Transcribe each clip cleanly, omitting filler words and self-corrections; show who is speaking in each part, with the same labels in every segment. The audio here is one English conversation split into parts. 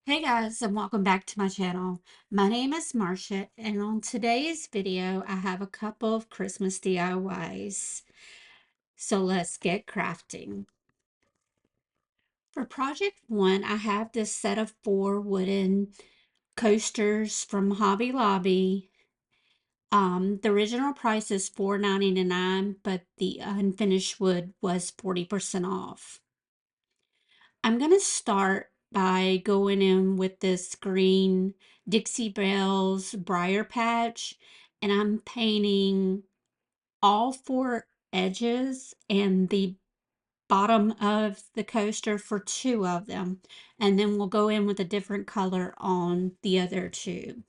Speaker 1: Hey guys, and welcome back to my channel. My name is Marcia, and on today's video, I have a couple of Christmas DIYs. So let's get crafting. For project one, I have this set of 4 wooden coasters from Hobby Lobby. The original price is $4.99, but the unfinished wood was 40% off. I'm going to start by going in with this green Dixie Belle's Briar Patch, and I'm painting all 4 edges and the bottom of the coaster for 2 of them, and then we'll go in with a different color on the other 2.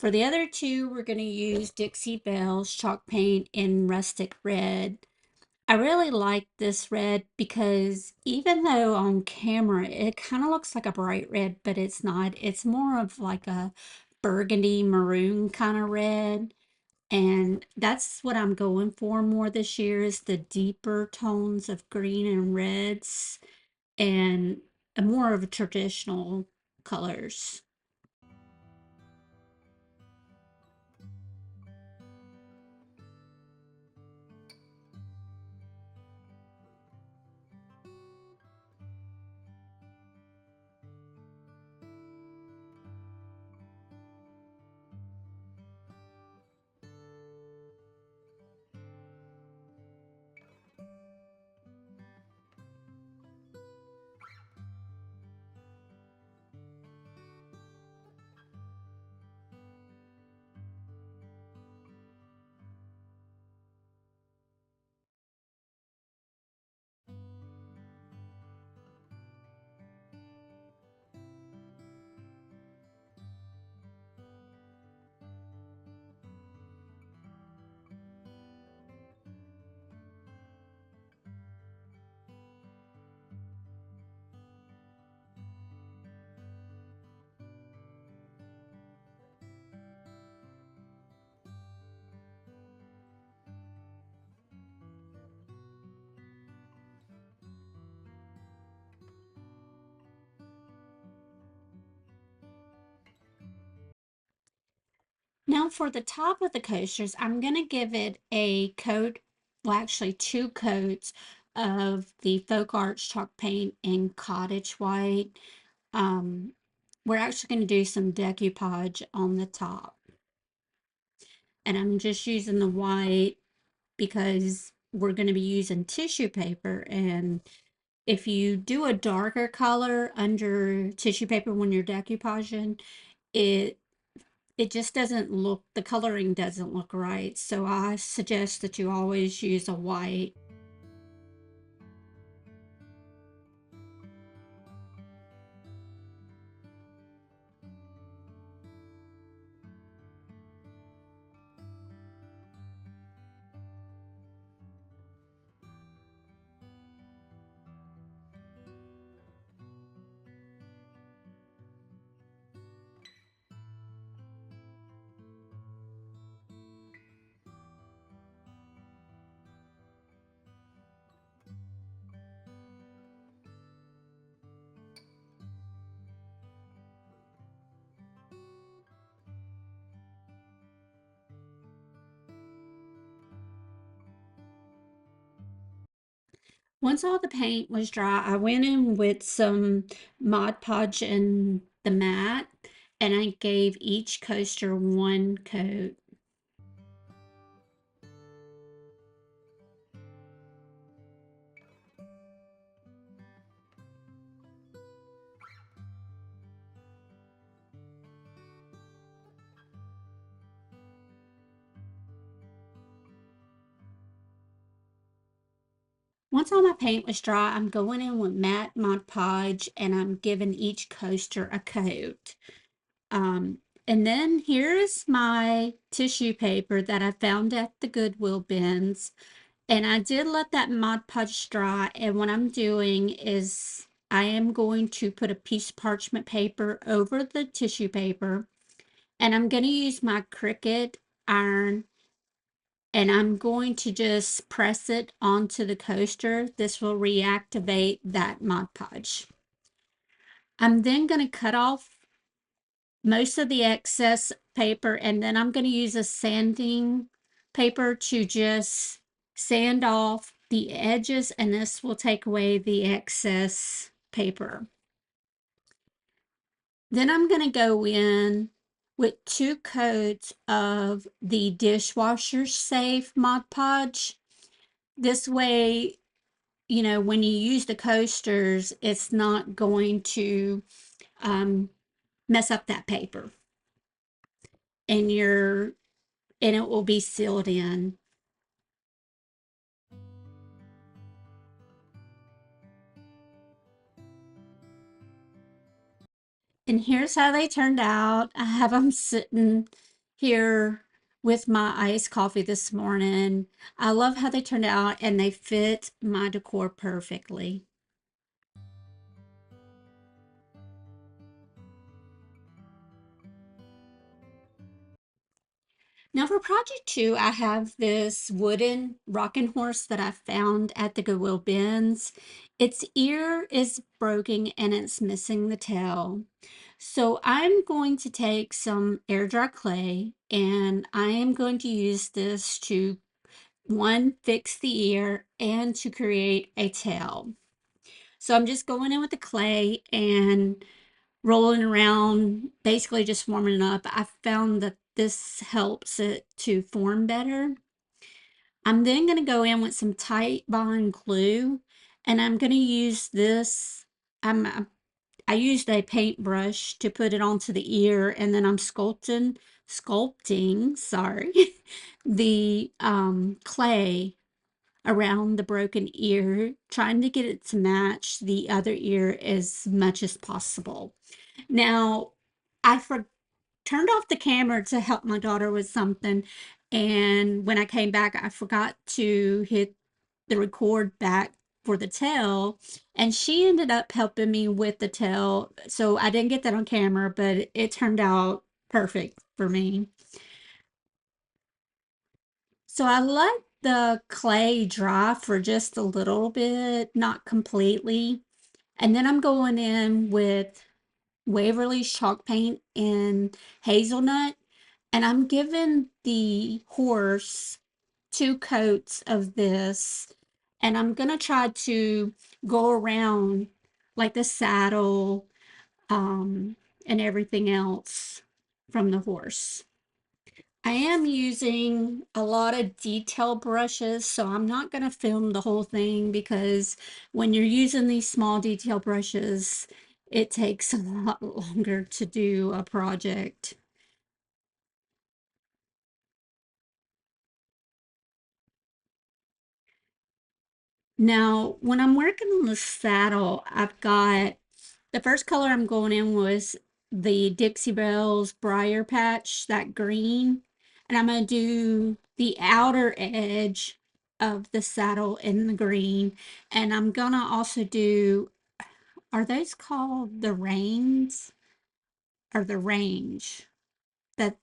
Speaker 1: For the other 2, we're going to use Dixie Belle's chalk paint in rustic red. I really like this red because even though on camera it kind of looks like a bright red, but it's not. It's more of like a burgundy maroon kind of red. And that's what I'm going for more this year is the deeper tones of green and reds and a more of a traditional colors. Now for the top of the coasters, I'm going to give it a coat, well actually 2 coats of the Folk Arts chalk paint in cottage white. Um, we're actually going to do some decoupage on the top. And I'm just using the white because we're going to be using tissue paper. And if you do a darker color under tissue paper when you're decoupaging, it it just doesn't look, the coloring doesn't look right. So I suggest that you always use a white. Once all the paint was dry, I went in with some Mod Podge and the mat, and I gave each coaster one coat. Once all my paint was dry, I'm going in with matte Mod Podge and I'm giving each coaster a coat. Um, and then here's my tissue paper that I found at the Goodwill bins. And I did let that Mod Podge dry. And what I'm doing is I am going to put a piece of parchment paper over the tissue paper. And I'm going to use my Cricut iron and I'm going to just press it onto the coaster. This will reactivate that Mod Podge. I'm then going to cut off most of the excess paper and then I'm going to use a sanding paper to just sand off the edges and this will take away the excess paper. Then I'm going to go in with 2 coats of the dishwasher safe Mod Podge. This way, you know, when you use the coasters, it's not going to mess up that paper and it will be sealed in. And here's how they turned out. I have them sitting here with my iced coffee this morning. I love how they turned out and they fit my decor perfectly. Now for project 2, I have this wooden rocking horse that I found at the Goodwill bins. Its ear is broken and it's missing the tail. So I'm going to take some air dry clay and I am going to use this to one, fix the ear and to create a tail. So I'm just going in with the clay and rolling around, basically just warming it up. I found that this helps it to form better. I'm then going to go in with some tight bond glue and I'm going to use this. I used a paintbrush to put it onto the ear and then I'm sculpting, sorry, the clay around the broken ear, trying to get it to match the other ear as much as possible. Now, I turned off the camera to help my daughter with something, and when I came back, I forgot to hit the record back for the tail, and she ended up helping me with the tail. So I didn't get that on camera, but it turned out perfect for me. So I let the clay dry for just a little bit, not completely. And then I'm going in with Waverly's chalk paint and hazelnut. And I'm giving the horse 2 coats of this. And I'm going to try to go around like the saddle and everything else from the horse. I am using a lot of detail brushes, so I'm not going to film the whole thing because when you're using these small detail brushes, it takes a lot longer to do a project. Now, when I'm working on the saddle, I've got the first color I'm going in was the Dixie Belle's Briar Patch, that green. And I'm going to do the outer edge of the saddle in the green. And I'm going to also do, are those called the reins or the range that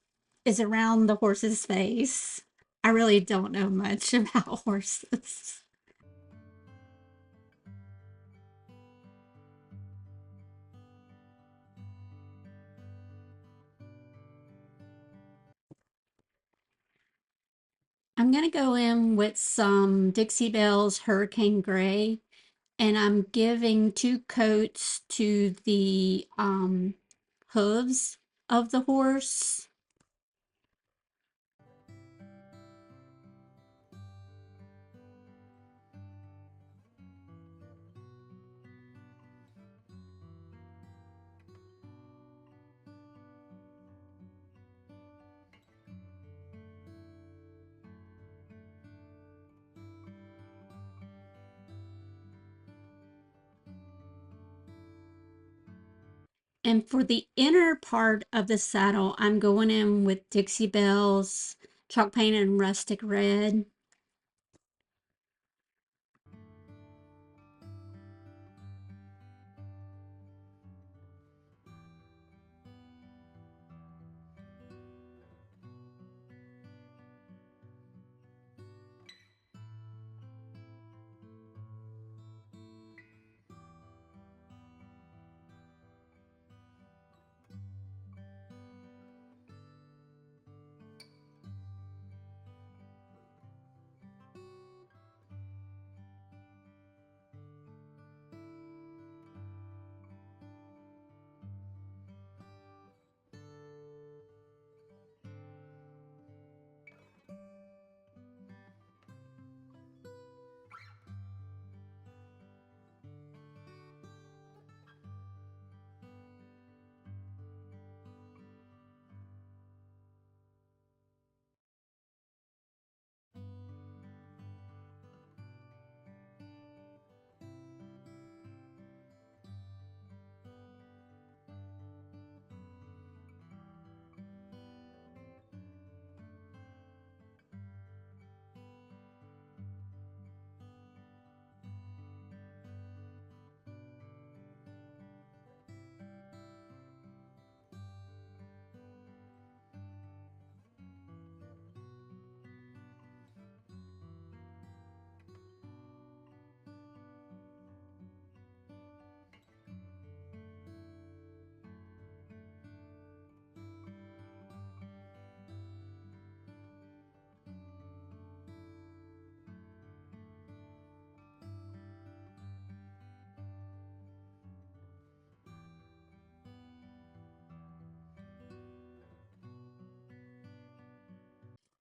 Speaker 1: is around the horse's face? I really don't know much about horses. I'm going to go in with some Dixie Belle's Hurricane Gray. And I'm giving 2 coats to the hooves of the horse. And for the inner part of the saddle, I'm going in with Dixie Belle's chalk paint and rustic red.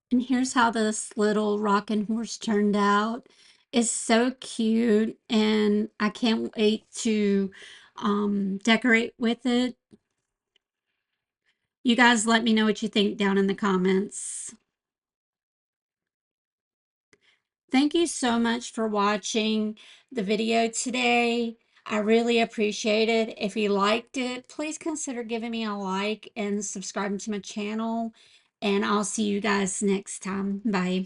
Speaker 1: And here's how this little rocking horse turned out. It's so cute, and I can't wait to decorate with it. You guys let me know what you think down in the comments. Thank you so much for watching the video today. I really appreciate it. If you liked it, please consider giving me a like and subscribing to my channel. And I'll see you guys next time. Bye.